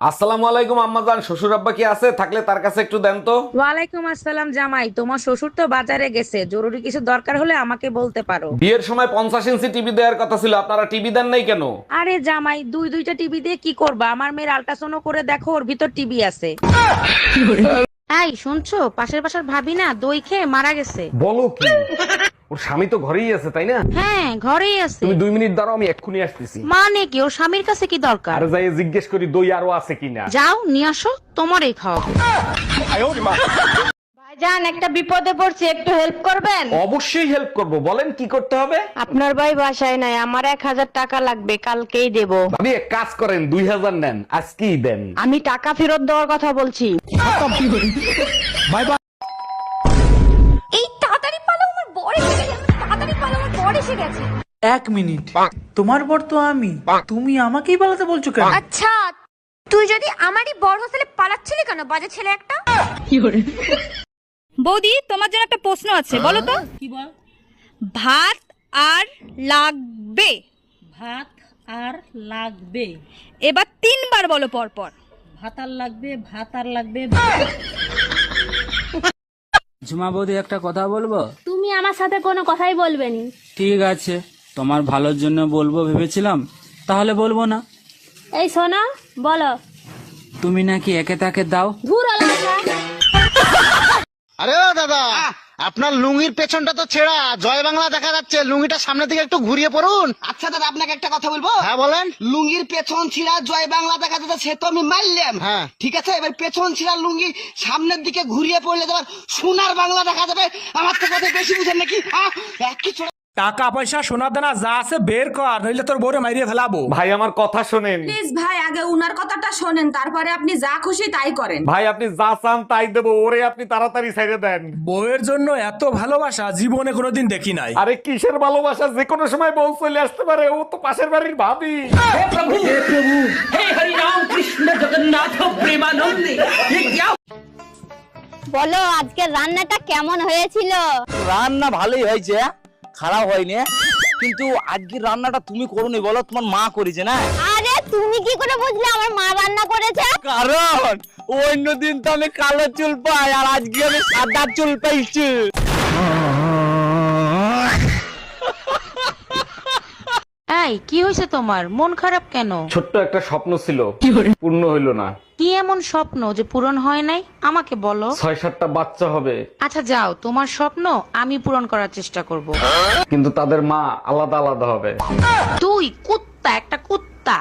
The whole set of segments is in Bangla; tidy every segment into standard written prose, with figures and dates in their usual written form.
আসসালামু আলাইকুম আম্মাজান, শ্বশুর আব্বা কি আছে? থাকলে তার কাছে একটু দেন তো। ওয়ালাইকুম আসসালাম জামাই, তোমার শ্বশুর তো বাজারে গেছে, জরুরি কিছু দরকার হলে আমাকে বলতে পারো। বিয়ের সময় 50 ইঞ্চি টিভি দেওয়ার কথা ছিল, আপনারা টিভি দেন নাই কেন? আরে জামাই, দুইটা টিভি দিয়ে কি করবা? আমার মেয়ের আল্ট্রাসাউন্ড করে দেখো, ওর ভিতর টিভি আছে। এই শুনছো, পাশের বাসার ভাবি না দই খেয়ে মারা গেছে। বলো কি? ওর স্বামী তো ঘরেই আছে, তাই না? হ্যাঁ, ঘরেই আছে। তুমি 2 মিনিট দাঁড়াও, আমি এক্ষুনি আসতেছি। মানে কি, ওর স্বামীর কাছে কি দরকার? আরে যাই জিজ্ঞেস করি দই আরো আছে কিনা। যাও নিয়ে আসো, তোমারই খাওয়াবো। ভাইজান, একটা বিপদে পড়ছি, একটু হেল্প করবেন? অবশ্যই হেল্প করব, বলেন কি করতে হবে। আপনার ভাই বাসায় নাই, আমার 1000 টাকা লাগবে, কালকেই দেব। ভাবি এক কাজ করেন, 2000 নেন, আজকেই দেন। আমি টাকা ফেরত দেওয়ার কথা বলছি। এই তাড়াতাড়ি পালো, আমার বর এসে গেছে। তাড়াতাড়ি পালো, আমার বর এসে গেছে। 1 মিনিট, তোমার বর তো আমি, তুমি আমাকেই পালাতে বলছো কেন? আচ্ছা, তুই যদি আমারই বর হোস্টেলে পালাচ্ছিলি কেন, বাজে ছেলে একটা? বৌদি, তোমার জন্য একটা প্রশ্ন আছে, বলো তো। কি বল? ভাত আর লাগবে। ভাত আর লাগবে। এবার 3বার বলো পর পর। ভাত আর লাগবে, ভাত আর লাগবে। ঝুমা বৌদি, একটা কথা বলবো? তুমি আমার সাথে কোনো কথাই বলবে নি। ঠিক আছে, তোমার ভালোর জন্য বলবো ভেবেছিলাম, তাহলে বলবো না। এই শোনো, বলো। তুমি নাকি একে তাকে দাও। ধুর আলাদা। আরে ও দাদা, আপনার লুঙ্গির পেছনটা তো ছেঁড়া, জয় বাংলা দেখা যাচ্ছে, লুঙ্গিটা সামনের দিকে একটু ঘুরিয়ে পড়ুন। আচ্ছা দাদা, আপনাকে একটা কথা বলবো? হ্যাঁ বলেন। লুঙ্গির পেছন ছিঁড়া জয় বাংলা দেখা যাচ্ছে, সে তো আমি মারলাম। হ্যাঁ ঠিক আছে, এবার পেছন ছিঁড়া লুঙ্গি সামনের দিকে ঘুরিয়ে পড়লে তোমার সোনার বাংলা দেখা যাবে। আমার তো কথা বেশি বুঝেন নাকি? একই ছোট টাকা পয়সা সোনা দানা যা আছে বের কর, নইলে তোর বউরে মাইরিয়ে ফেলাবো। ভাই আমার কথা শোনেন। প্লিজ ভাই, আগে উনার কথাটা শোনেন, তারপরে আপনি যা খুশি তাই করেন। ভাই আপনি যা চান তাই দেবো, ওরে আপনি তাড়াতাড়ি ছেড়ে দেন। বউয়ের জন্য এত ভালোবাসা জীবনে কোনোদিন দেখি নাই। আরে কিসের ভালোবাসা, যে কোনো সময় বউ চলে আসতে পারে, ও তো পাশের বাড়ির ভাবি। বলো, আজকের রান্নাটা কেমন হয়েছিল? রান্না ভালোই হয়েছে, খারাপ হয়নি, কিন্তু আজকের রান্নাটা তুমি করোনি, বলো তোমার মা করেছে না। আরে তুমি কি করে বুঝলে আমার মা রান্না করেছে? কারণ অন্যদিন তো আমি কালো চুল পাই, আর আজকে আমি সাদা চুল পাইছি। এই কি হয়েছে তোমার, মন খারাপ কেন? ছোট্ট একটা স্বপ্ন ছিল, পূর্ণ হইল না। কি এমন স্বপ্ন যে পূরণ হয় নাই, আমাকে বলো। 6-7টা বাচ্চা হবে, আচ্ছা যাও, তোমার স্বপ্ন আমি পূরণ করার চেষ্টা করব। কিন্তু তাদের মা আলাদা আলাদা হবে। তুই কুত্তা, একটা কুত্তা।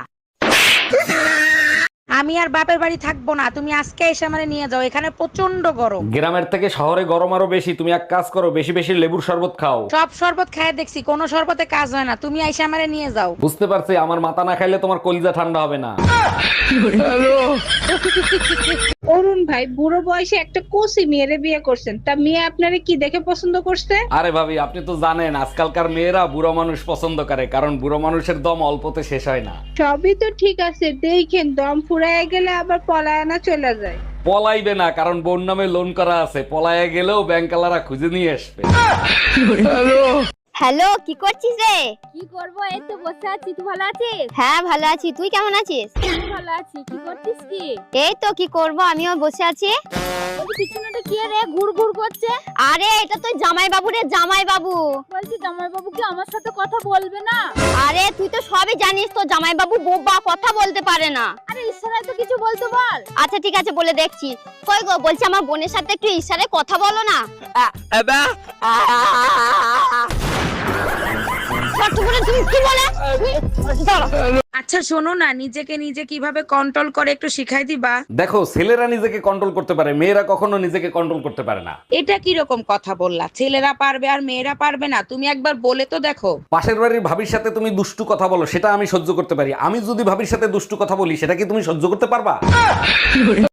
আমি আর বাপের বাড়ি থাকবো না, তুমি আজকে এসে আমারে নিয়ে যাও, এখানে প্রচন্ড গরম। গ্রামের থেকে শহরে গরম আরো বেশি, তুমি এক কাজ করো, বেশি বেশি লেবুর শরবত খাও। সব শরবত খায় দেখছি, কোনো শরবতে কাজ হয় না, তুমি এসে আমারে নিয়ে যাও। বুঝতে পারছি, আমার মাথা না খাইলে তোমার কলিজা ঠান্ডা হবে না। অরুণ ভাই, বুড়ো বয়সে একটা কোসি মেয়েরে বিয়ে করছেন, তা মেয়ে আপনারে কি দেখে পছন্দ করছে? আরে ভাবি, আপনি তো জানেন আজকালকার মেয়েরা বুড়ো মানুষ পছন্দ করে, কারণ বুড়ো মানুষের দম অল্পতে শেষ হয় না। সবই তো ঠিক আছে, দেখেন দম ফুরায় গেলে আবার পলায়না চলে যায়। পলাইবে না, কারণ বোন নামে লোন করা আছে, পলায়ে গেলেও ব্যাংকালারা খুঁজে নিয়ে আসবে। হ্যালো, কি করছিস রে? কি করব, এই তো বসে আছি। তুই ভালো আছিস? হ্যাঁ ভালো আছি, তুই কেমন আছিস? আমি ভালো আছি। কি করছিস কি? এই তো কি করব, আমিও বসে আছি। পিছনেটা কি রে ঘুর ঘুর করছে? আরে এটা তো জামাই বাবু রে, জামাই বাবু। বলছি জামাই বাবু কি আমার সাথে কথা বলবে না? আরে তুই তো সবই জানিস, তো জামাই বাবু বোবা, কথা বলতে পারে না। আরে ইশারায় তো কিছু বলতে বল। আচ্ছা ঠিক আছে, বলে দেখছি। কই গো, বলছি আমার বোনের সাথে একটু ইশারায় কথা বলো না। আচ্ছা শোনো না, নিজেকে নিজে কিভাবে কন্ট্রোল করে একটু শিখাই দিবা? দেখো, ছেলেরা নিজেকে কন্ট্রোল করতে পারে, মেয়েরা কখনো নিজেকে কন্ট্রোল করতে পারে না। এটা কি রকম কথা বললা? ছেলেরা পারবে আর মেয়েরা পারবে না? তুমি একবার বলে তো দেখো। পাশের বাড়ির ভাবির সাথে তুমি দুষ্টু কথা বলো, সেটা আমি সহ্য করতে পারি। আমি যদি ভাবির সাথে দুষ্টু কথা বলি, সেটা কি তুমি সহ্য করতে পারবা?